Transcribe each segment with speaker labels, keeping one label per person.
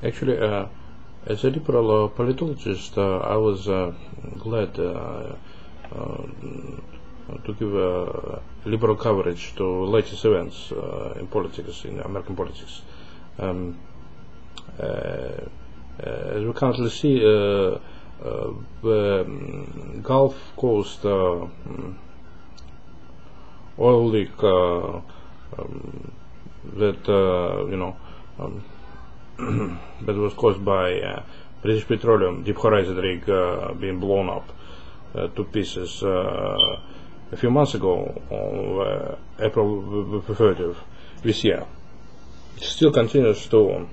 Speaker 1: Actually, as a liberal politologist, I was glad to give liberal coverage to latest events in politics, in American politics. As we currently see, the Gulf Coast oil leak that that was caused by British Petroleum Deep Horizon rig being blown up to pieces a few months ago on April 30th this year. It still continues to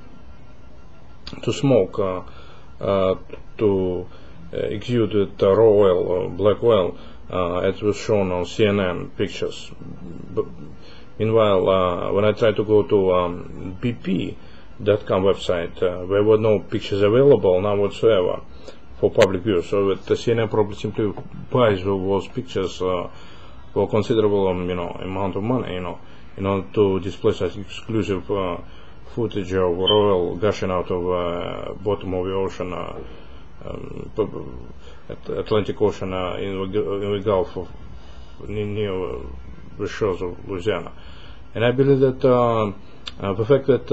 Speaker 1: smoke, to exude raw oil, black oil, as was shown on CNN pictures. Meanwhile, when I tried to go to BP.com website, there were no pictures available, none whatsoever, for public view. So that the CNN probably simply buys those pictures for a considerable, amount of money, in order to display such exclusive footage of oil gushing out of bottom of the ocean, Atlantic Ocean, in the Gulf of near the shores of Louisiana. And I believe that the fact that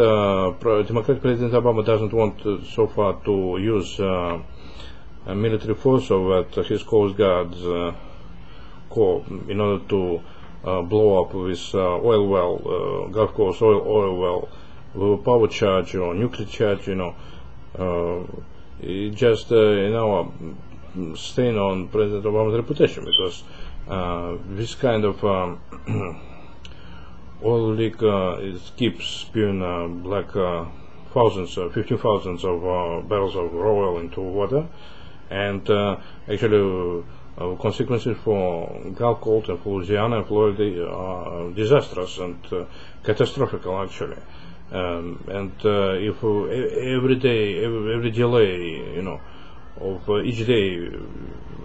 Speaker 1: Democratic President Obama doesn't want so far to use military force of his Coast Guard's Corps in order to blow up this oil well, Gulf Coast oil well, with a power charge or nuclear charge, it just stain on President Obama's reputation, because this kind of oil leak keeps spewing black thousands, 15,000 of barrels of raw oil into water, and actually consequences for Gulf Coast and for Louisiana and Florida are disastrous and catastrophic, actually. And if every day, every delay, of each day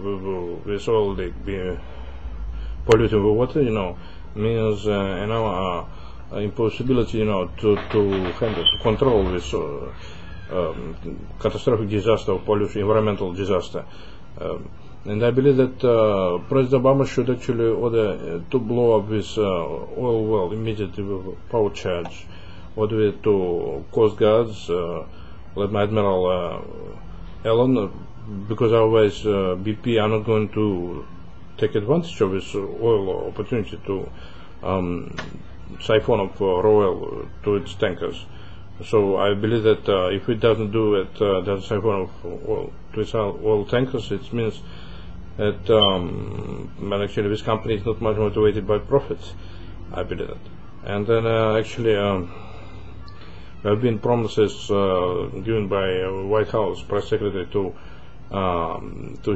Speaker 1: with oil leak being polluting the water, means impossibility, to handle, to control this catastrophic disaster of pollution, environmental disaster. And I believe that President Obama should actually order to blow up this oil well immediately with power charge, order it to Coast Guards, led by Admiral Allen, because otherwise BP are not going to take advantage of this oil opportunity to siphon up raw oil to its tankers. So I believe that if it doesn't do it, doesn't siphon up oil to its oil tankers, it means that actually this company is not much motivated by profits. I believe that. And then actually there have been promises given by White House press secretary to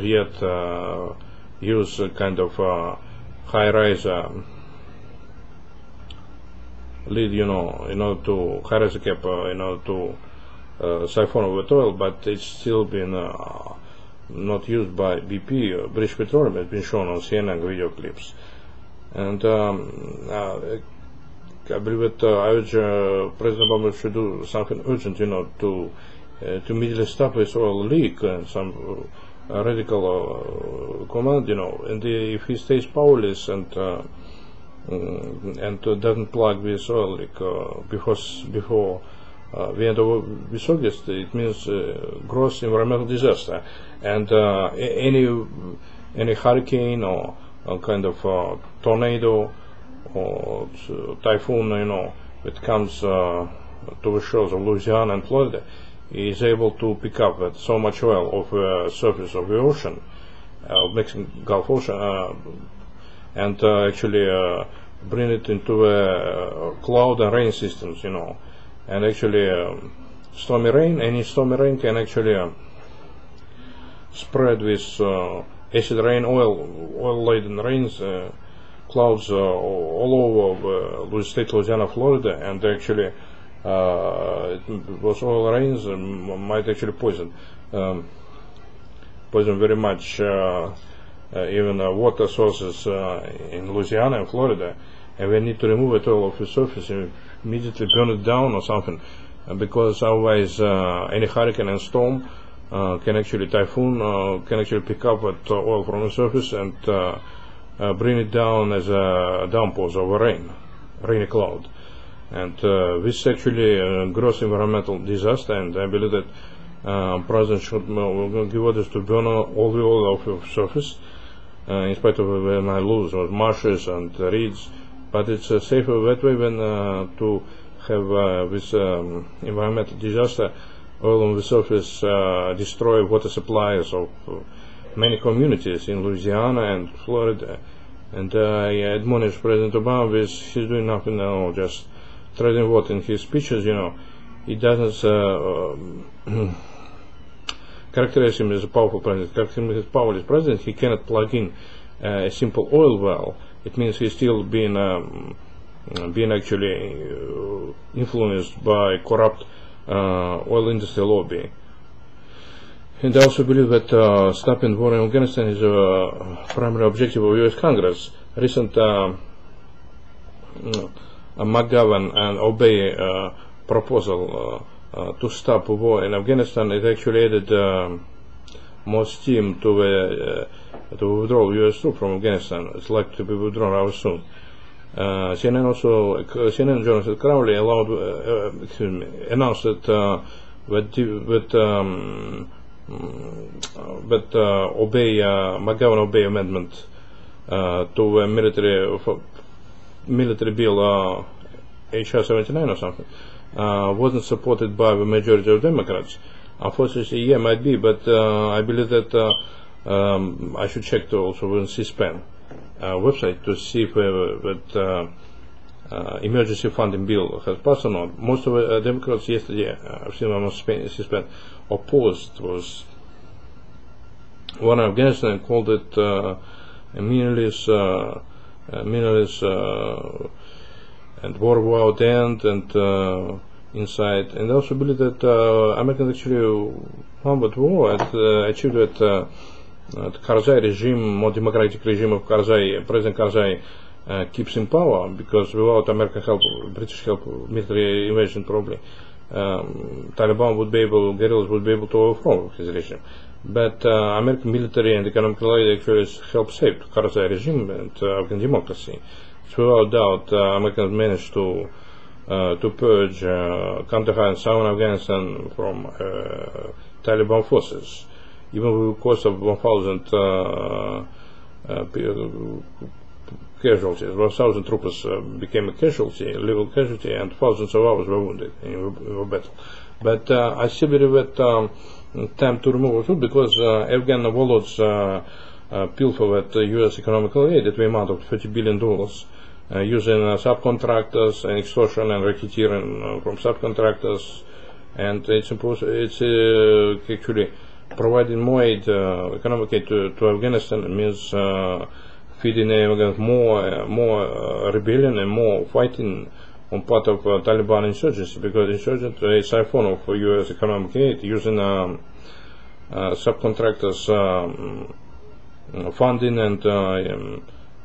Speaker 1: yet use a kind of high-rise lead, in order to high-rise cap, in order to siphon of oil, but it's still been not used by BP. British Petroleum has been shown on CNN video clips, and I believe that I urge President Obama should do something urgent, to immediately stop this oil leak and some radical command, and if he stays powerless and doesn't plug this oil leak before the end of this August, it means gross environmental disaster, and any hurricane or kind of tornado or typhoon, that comes to the shores of Louisiana and Florida, is able to pick up so much oil off the surface of the ocean, Mexican Gulf Ocean, and actually bring it into cloud and rain systems, and actually any stormy rain can actually spread with acid rain, oil-laden rains, clouds all over state Louisiana, Florida, and actually those oil rains might actually poison very much even water sources in Louisiana and Florida, and we need to remove it all off the surface and immediately burn it down or something because otherwise any hurricane and storm can actually typhoon can actually pick up that oil from the surface and bring it down as a downpours of rainy cloud. And this is actually a gross environmental disaster, and I believe that President should give orders to burn all the oil off the surface, in spite of when I lose marshes and reeds. But it's safer that way than to have this environmental disaster, oil on the surface, destroy water supplies of many communities in Louisiana and Florida. And I admonish President Obama with he's doing nothing now, just treading water in his speeches. He doesn't characterize him as a powerful president, characterize him as a powerless president. He cannot plug in a simple oil well. It means he's still being actually influenced by corrupt oil industry lobby. And I also believe that stopping war in Afghanistan is a primary objective of U.S. Congress. Recent McGovern and Obey proposal to stop war in Afghanistan, it actually added more steam to the withdrawal of U.S. troops from Afghanistan. It's likely to be withdrawn rather soon. CNN journalist Crowley announced that McGovern-Obey amendment to a military bill, HR 79 or something, wasn't supported by the majority of Democrats. Unfortunately, yeah, might be, but I believe that I should check also on C-SPAN website to see if that emergency funding bill has passed or not. Most of the Democrats yesterday, I've seen them on C-SPAN, opposed was one in Afghanistan, called it a meaningless and war without end and inside. And I also believe that Americans actually won that war and achieved that the Karzai regime, more democratic regime of Karzai, President Karzai, keeps in power, because without American help, British help, military invasion probably, Taliban would be able, guerrillas would be able to overthrow his regime. But American military and economic aid actually helped save Karzai regime and Afghan democracy. So without doubt, Americans managed to purge Kandahar and southern Afghanistan from Taliban forces, even with the cost of 1,000 casualties. 1,000 troopers became a casualty, a legal casualty, and thousands of others were wounded in the battle. But I still believe that time to remove it, because Afghan warlords pilfer that U.S. economical aid at the amount of $30 billion, using subcontractors and extortion and racketeering from subcontractors, and it's actually providing more aid, economic aid to Afghanistan. It means feeding Afghans more rebellion and more fighting on part of Taliban insurgency, because insurgents a siphon of U.S. economic aid using subcontractors funding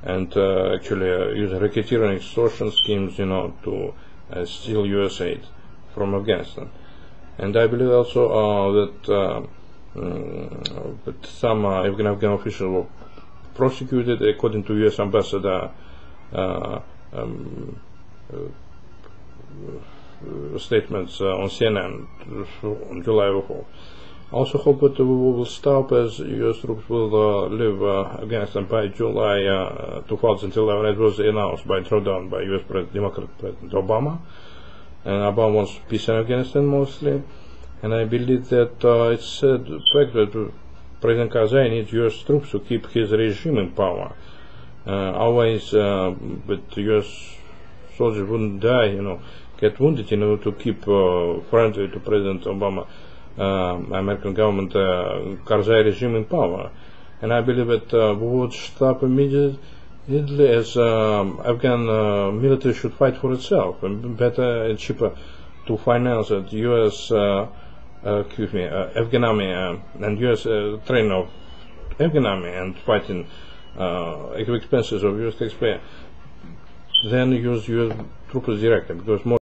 Speaker 1: and actually using racketeering extortion schemes, to steal U.S. aid from Afghanistan. And I believe also that some Afghan officials were prosecuted, according to U.S. Ambassador statements on CNN on July 4th. I also hope that we will stop as U.S. troops will leave Afghanistan by July 2011. It was announced by drawdown by U.S. Democrat President Obama, and Obama wants peace in Afghanistan mostly. And I believe that it's a fact that President Karzai needs U.S. troops to keep his regime in power. Otherwise, but U.S. soldiers wouldn't die, get wounded in order to keep friendly to President Obama, American government, Karzai regime in power. And I believe that we would stop immediately, as Afghan military should fight for itself, and better and cheaper to finance the U.S. Afghan army and U.S. training of Afghan army and fighting expenses of U.S. taxpayer, then use U.S. troops directly, because more